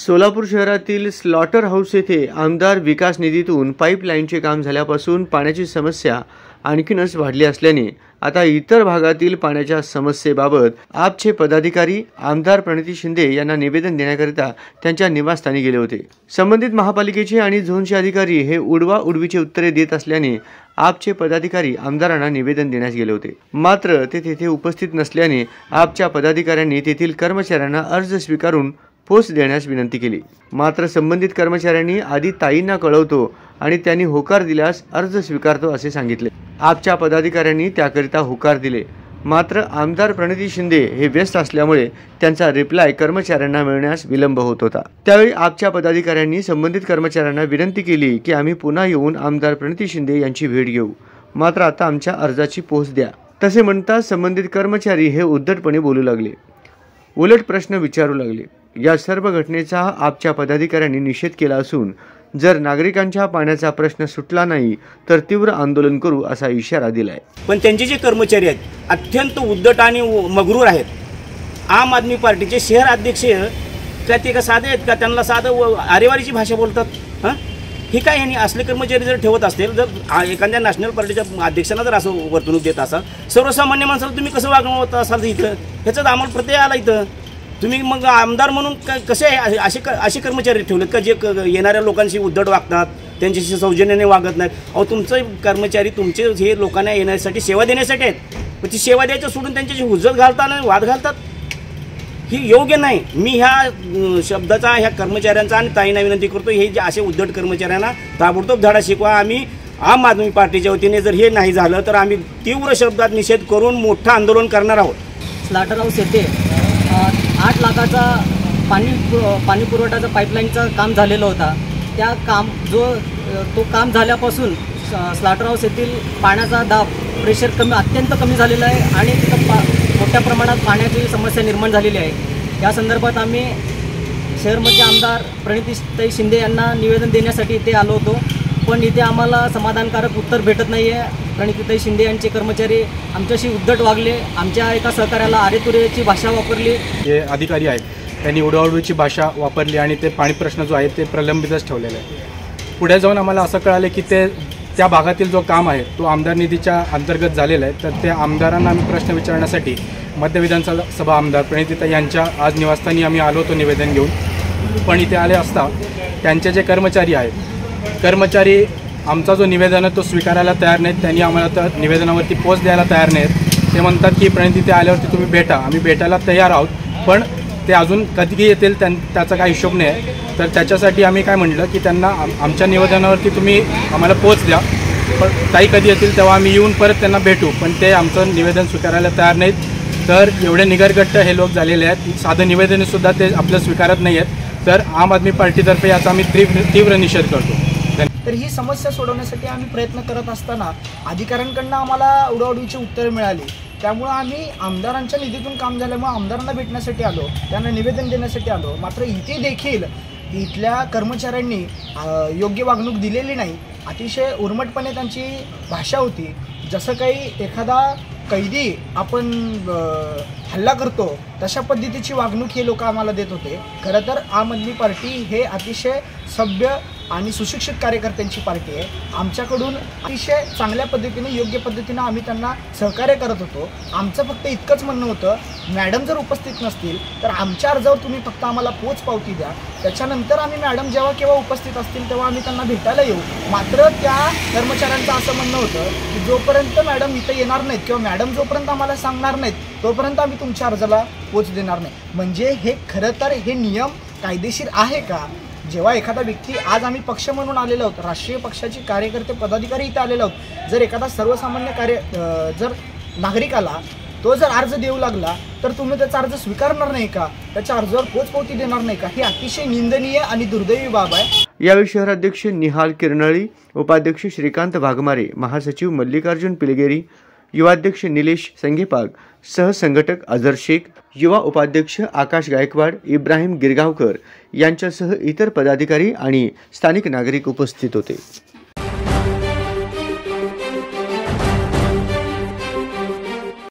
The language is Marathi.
सोलापूर शहरातील स्लॉटर हाऊस येथे आमदार विकास निधीतून पाईपलाईनचे काम झाल्यापासून पाण्याची समस्या आणखीनच वाढली असल्याने आता इतर भागातील पाण्याच्या समस्येबाबत आपचे पदाधिकारी आमदार प्रणिती शिंदे यांना निवेदन देण्याकरिता त्यांच्या निवासस्थानी गेले होते। संबंधित महापालिकेचे आणि झोनचे अधिकारी हे उडवाउडवीची उत्तरे देत असल्याने आपचे पदाधिकारी आमदारांना निवेदन देण्यास गेले होते, मात्र ते तेथे उपस्थित नसल्याने आपच्या पदाधिकाऱ्यांनी तेथील कर्मचाऱ्यांना अर्ज स्वीकारून पोस्ट देण्यास विनंती केली। मात्र संबंधित कर्मचाऱ्यांनी आधी ताईंना कळवतो आणि त्यांनी होकार दिल्यास अर्ज स्वीकारतो असे सांगितले। आपच्या पदाधिकाऱ्यांनी त्याकरिता होकार दिले, मात्र आमदार प्रणिती शिंदे हे व्यस्त असल्यामुळे त्यांचा रिप्लाय कर्मचाऱ्यांना मिळण्यास विलंब होत होता। त्यावेळी आपच्या पदाधिकाऱ्यांनी संबंधित कर्मचाऱ्यांना विनंती केली की आम्ही पुन्हा येऊन आमदार प्रणिती शिंदे यांची भेट घेऊ, मात्र आता आमच्या अर्जाची पोस्ट द्या। तसे म्हणता संबंधित कर्मचारी हे उद्धटपणे बोलू लागले, उलट प्रश्न विचारू लागले। या सर्व घटनेचा आपच्या पदाधिकाऱ्यांनी निषेध केला असून जर नागरिकांच्या पाण्याचा प्रश्न सुटला नाही तर तीव्र आंदोलन करू असा इशारा दिलाय। पण त्यांचे जे कर्मचारी आहेत अत्यंत उद्धट आणि मगरूर आहेत। आम आदमी पार्टीचे शहर अध्यक्ष ते का साधे आहेत का? त्यांना साधं आरेवारीची भाषा बोलतात। हे काय यांनी असले कर्मचारी जर ठेवत असतील, जर एखाद्या नॅशनल पार्टीच्या अध्यक्षांना जर असं वर्तणूक देत असाल, सर्वसामान्य माणसाला तुम्ही कसं वागवत असाल इथं? ह्याचाच आम्हाला प्रत्यय आला इथं। तुम्ही मग आमदार म्हणून कसे असे कर्मचारी ठेवलेत का जे येणाऱ्या लोकांशी उद्धट वागतात, त्यांच्याशी सौजन्याने वागत नाहीत? अहो, तुमचे कर्मचारी तुमचे हे लोकांना येण्यासाठी सेवा देण्यासाठी आहेत, पण ती सेवा द्यायचं सोडून त्यांच्याशी हुज्जत घालतात आणि वाद घालतात, ही योग्य नाही। मी ह्या शब्दाचा ह्या कर्मचाऱ्यांचा आणि ताईंना विनंती करतो, हे जे असे उद्धट कर्मचाऱ्यांना ताबडतोब धडा शिकवा। आम्ही आम आदमी पार्टीच्या वतीने जर हे नाही झालं तर आम्ही तीव्र शब्दात निषेध करून मोठं आंदोलन करणार आहोत। स्लॉटर हाऊस येथे 8 लाखाचा पाणी पुरवठ्याचा पाईपलाईनचं काम झालेलं होता। त्या तो काम झाल्यापासून स्लॉटर हाऊस येथील पाण्याचा दाब प्रेशर अत्यंत कमी झालेला आहे आणि तिथं मोठ्या प्रमाणात पाण्याची समस्या निर्माण झालेली आहे। या संदर्भात आम्ही शहरमध्ये आमदार प्रणिती शिंदे यांना निवेदन देण्यासाठी इथे आलो होतो, पण इथे आम्हाला समाधानकारक उत्तर भेटत नाही आहे। प्रणिती शिंदे यांचे कर्मचारी आमच्याशी उद्धट वागले, आमच्या एका सहकार्याला आरेतुरेची भाषा वापरली। जे अधिकारी आहेत त्यांनी उडवाउडवीची भाषा वापरली आणि ते पाणी प्रश्न जो आहे ते प्रलंबितच ठेवलेला आहे। पुढे जाऊन आम्हाला असं कळालं की त्या भागातील जो काम आहे तो आमदार निधीच्या अंतर्गत झालेला आहे। तर त्या आमदारांना आम्ही प्रश्न विचारण्यासाठी मध्य विधानसभा आमदार प्रणिती यांच्या आज निवासस्थानी आम्ही आलो होतो निवेदन घेऊन। पण इथे आले असता त्यांचे जे कर्मचारी आहेत आमचा जो निवेदन आहे तो स्वीकारायला तयार नाहीत। त्यांनी आम्हाला तर निवेदनावरती पोस्ट द्यायला तयार नाहीत। ते म्हणतात की प्रणिती आल्यावरती तुम्ही भेटा, आम्ही भेटायला तयार आहोत, पण ते अजून कधी येतील त्याचा काही हिशोब नाही आहे। तर त्याच्यासाठी आम्ही काय म्हटलं की त्यांना आमच्या निवेदनावरती तुम्ही आम्हाला पोस्ट द्या, पण ताई कधी येतील तेव्हा आम्ही येऊन परत त्यांना भेटू, पण ते आमचं निवेदन स्वीकारायला तयार नाहीत। तर एवढे निगरगट्ट हे लोक झालेले आहेत, साधं निवेदनसुद्धा ते आपलं स्वीकारत नाही आहेत। तर आम आदमी पार्टीतर्फे याचा आम्ही तीव्र निषेध करतो। तर ही समस्या सोडवण्यासाठी आम्ही प्रयत्न करत असताना अधिकाऱ्यांकडून आम्हाला उडवाउडवीची उत्तरे मिळाली। त्यामुळे आम्ही आमदारांच्या निधीतून काम झाल्यामुळे आमदारांना भेटण्यासाठी आलो, त्यांना निवेदन देण्यासाठी आलो, मात्र इथे देखील इथल्या कर्मचाऱ्यांनी योग्य वागणूक दिलेली नाही। अतिशय उर्मटपणे त्यांची भाषा होती, जसं काही एखादा कैदी आपण हल्ला करतो तशा पद्धतीची वागणूक हे लोक आम्हाला देत होते। खरं तर आम आदमी पार्टी हे अतिशय सभ्य आणि सुशिक्षित कार्यकर्त्यांची पार्टी आहे। आमच्याकडून अतिशय चांगल्या पद्धतीने योग्य पद्धतीने आम्ही त्यांना सहकार्य करत होतो। आमचं फक्त इतकंच म्हणणं होतं, मॅडम जर उपस्थित नसतील तर आमच्या अर्जावर तुम्ही फक्त आम्हाला पोच पावती द्या, त्याच्यानंतर आम्ही मॅडम जेव्हा केव्हा उपस्थित असतील तेव्हा आम्ही त्यांना भेटायला येऊ। मात्र त्या कर्मचाऱ्यांचं असं म्हणणं होतं की जोपर्यंत मॅडम इथं येणार नाहीत किंवा मॅडम जोपर्यंत आम्हाला सांगणार नाहीत तोपर्यंत आम्ही तुमच्या अर्जाला पोच देणार नाही। म्हणजे हे खरं तर हे नियम कायदेशीर आहे का? जेव्हा एखादा व्यक्ती, आज आम्ही पक्ष म्हणून आलेलो आहोत, राष्ट्रीय पक्षाचे कार्यकर्ते पदाधिकारी इथे आलेलो आहोत, जर एखादा सर्वसामान्य जर नागरिकाला तो जर अर्ज देऊ लागला तर तुम्ही त्याचा अर्ज स्वीकारणार नाही का? त्याच्या अर्जावर पोचपावती देणार नाही का? ही अतिशय निंदनीय आणि दुर्दैवी बाब आहे। यावेळी शहराध्यक्ष निहाल किरणाळी, उपाध्यक्ष श्रीकांत वाघमारे, महासचिव मल्लिकार्जुन पिलगेरी, युवाध्यक्ष निलेश संगेपाग, सहसंघटक अजर शेख, युवा उपाध्यक्ष आकाश गायकवाड, इब्राहिम गिरगावकर यांच्यासह इतर पदाधिकारी आणि स्थानिक नागरिक उपस्थित होते।